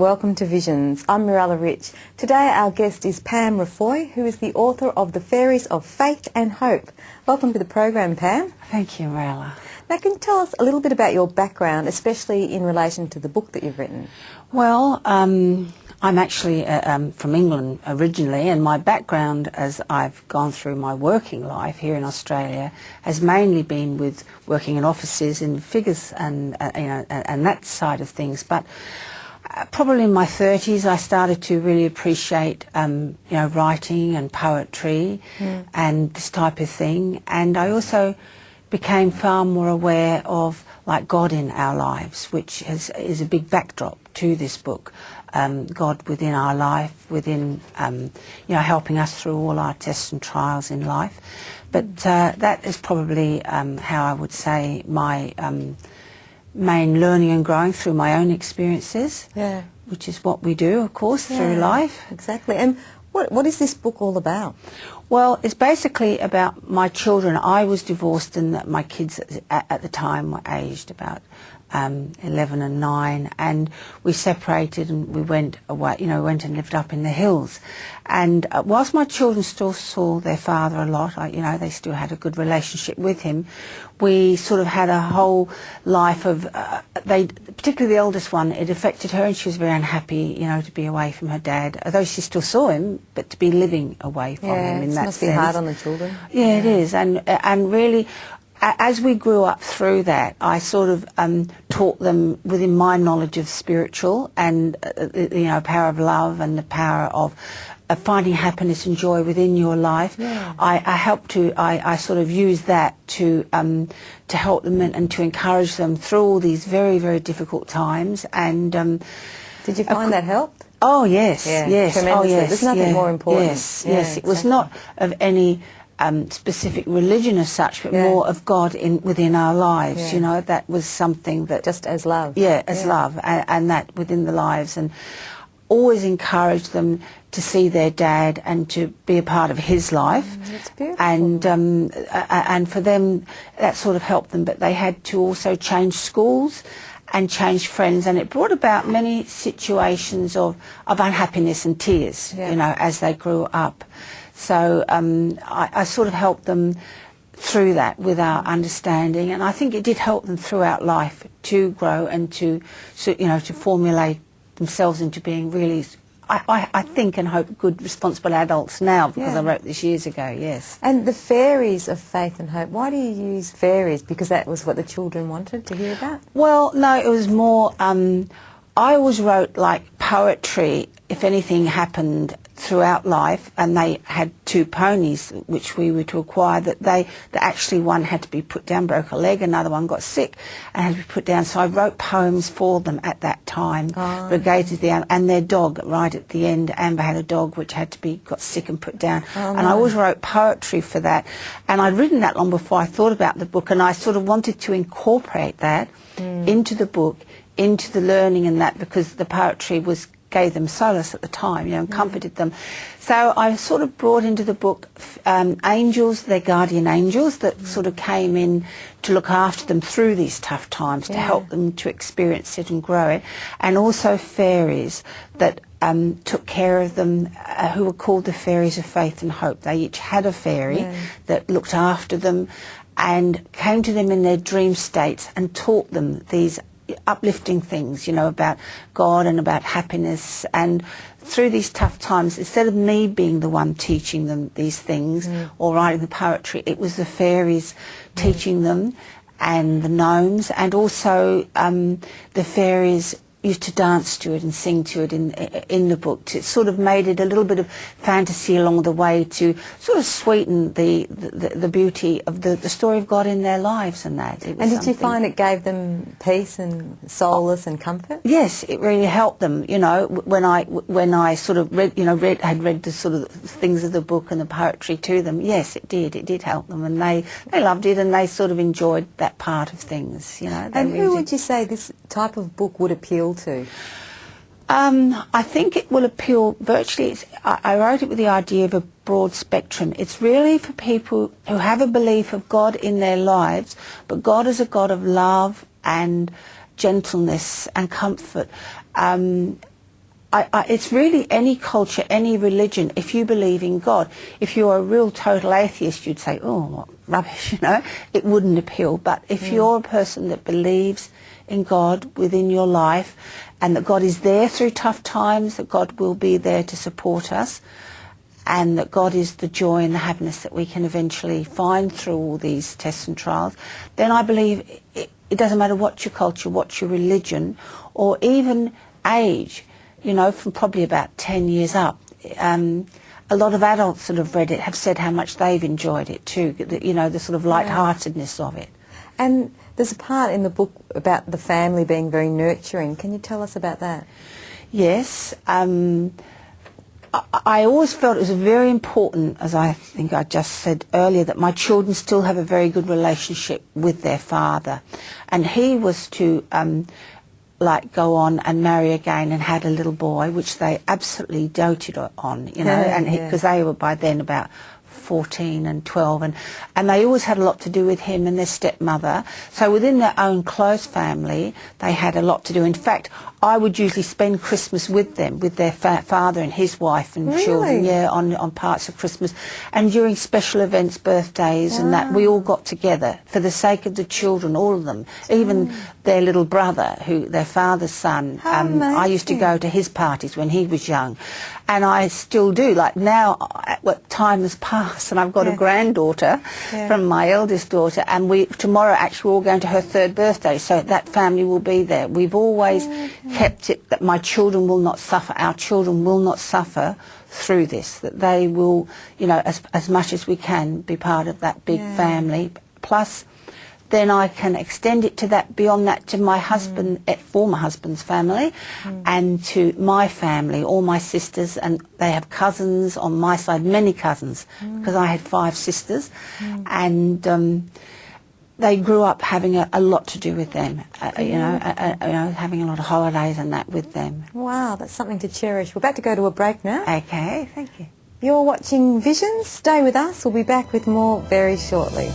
welcome to Visions. I'm Mirella Rich. Today our guest is Pam Refoy, who is the author of The Fairies of Faith and Hope. Welcome to the program, Pam. Thank you, Mirella. Now, can you tell us a little bit about your background, especially in relation to the book that you've written? Well, I'm actually from England originally, and my background as I've gone through my working life here in Australia has mainly been with working in offices in figures and that side of things. But probably in my 30s, I started to really appreciate writing and poetry and this type of thing, and I also became far more aware of God in our lives, which is a big backdrop to this book. God within our life, within helping us through all our tests and trials in life. But that is probably how I would say my main learning and growing through my own experiences. Yeah. Which is what we do, of course, through life. Exactly. And what is this book all about? Well, it's basically about my children. I was divorced, and my kids at the time were aged about 11 and 9, and we separated and we went away, went and lived up in the hills. And whilst my children still saw their father a lot, they still had a good relationship with him, we sort of had a whole life of, particularly the eldest one, it affected her, and she was very unhappy, to be away from her dad, although she still saw him, but to be living away from him in that sense. It must be hard on the children. Yeah, it is, and really, as we grew up through that, I sort of taught them within my knowledge of spiritual and power of love and the power of finding happiness and joy within your life. Yeah. I sort of use that to help them and to encourage them through all these very, very difficult times. And did you find that helped? Oh yes, yes, tremendously. oh yes. There's nothing more important. Yes, yes. It was not of any specific religion as such, but more of God within our lives. Yeah. That was something that just as love. Yeah, as love, and that within the lives, and always encourage them to see their dad and to be a part of his life. That's beautiful. And for them, that sort of helped them. But they had to also change schools and change friends, and it brought about many situations of unhappiness and tears, as they grew up. So I sort of helped them through that with our understanding, and I think it did help them throughout life to grow and to formulate themselves into being really, I think and hope, good, responsible adults now, because I wrote this years ago, yes. And the fairies of faith and hope, why do you use fairies? Because that was what the children wanted to hear about? Well, no, it was more, I always wrote poetry, if anything happened throughout life, and they had 2 ponies which we were to acquire, that actually one had to be put down, broke a leg, another one got sick and had to be put down, so I wrote poems for them at that time, related to and their dog right at the end. Amber had a dog which got sick and put down, and I always wrote poetry for that, and I'd written that long before I thought about the book, and I sort of wanted to incorporate that into the book, into the learning and that, because the poetry gave them solace at the time, and comforted them. So I sort of brought into the book angels, their guardian angels, that sort of came in to look after them through these tough times, to help them to experience it and grow it, and also fairies that took care of them, who were called the Fairies of Faith and Hope. They each had a fairy that looked after them and came to them in their dream states and taught them these uplifting things, about God and about happiness. And through these tough times, instead of me being the one teaching them these things or writing the poetry, it was the fairies teaching them, and the gnomes, and also the fairies used to dance to it and sing to it in the book. It sort of made it a little bit of fantasy along the way to sort of sweeten the beauty of the story of God in their lives and that. And did you find it gave them peace and solace and comfort? Yes, it really helped them. When I sort of read the sort of things of the book and the poetry to them, yes, it did. It did help them, and they loved it, and they sort of enjoyed that part of things. And who would you say this type of book would appeal to? I think it will appeal virtually. I wrote it with the idea of a broad spectrum. It's really for people who have a belief of God in their lives, but God is a God of love and gentleness and comfort. it's really any culture, any religion. If you believe in God, if you're a real total atheist, you'd say, oh, what rubbish, you know. It wouldn't appeal. But if you're a person that believes in God within your life, and that God is there through tough times, that God will be there to support us, and that God is the joy and the happiness that we can eventually find through all these tests and trials, then I believe it doesn't matter what your culture, what your religion, or even age, you know, from probably about 10 years up. A lot of adults that have read it have said how much they've enjoyed it too, you know, the sort of lightheartedness of it. And there's a part in the book about the family being very nurturing. Can you tell us about that? Yes. I always felt it was very important, as I think I just said earlier, that my children still have a very good relationship with their father. And he was to like go on and marry again and had a little boy, which they absolutely doted on, you know, and because they were by then about 14 and 12, and they always had a lot to do with him and their stepmother. So within their own close family, they had a lot to do. In fact, I would usually spend Christmas with them, with their father and his wife and children, on parts of Christmas. And during special events, birthdays and that, we all got together for the sake of the children, all of them, even their little brother, who their father's son. I used to go to his parties when he was young. And I still do. Like now, time has passed, and I've got a granddaughter from my eldest daughter, and tomorrow actually we're all going to her 3rd birthday, so that family will be there. We've always kept it that my children will not suffer, our children will not suffer through this, that they will, you know, as much as we can, be part of that big family. Plus, then I can extend it to that, beyond that, to my husband, former husband's family, and to my family, all my sisters, and they have cousins on my side, many cousins, because I had 5 sisters, and they grew up having a lot to do with them, you know, having a lot of holidays and that with them. Wow, that's something to cherish. We're about to go to a break now. Okay, thank you. You're watching Visions. Stay with us. We'll be back with more very shortly.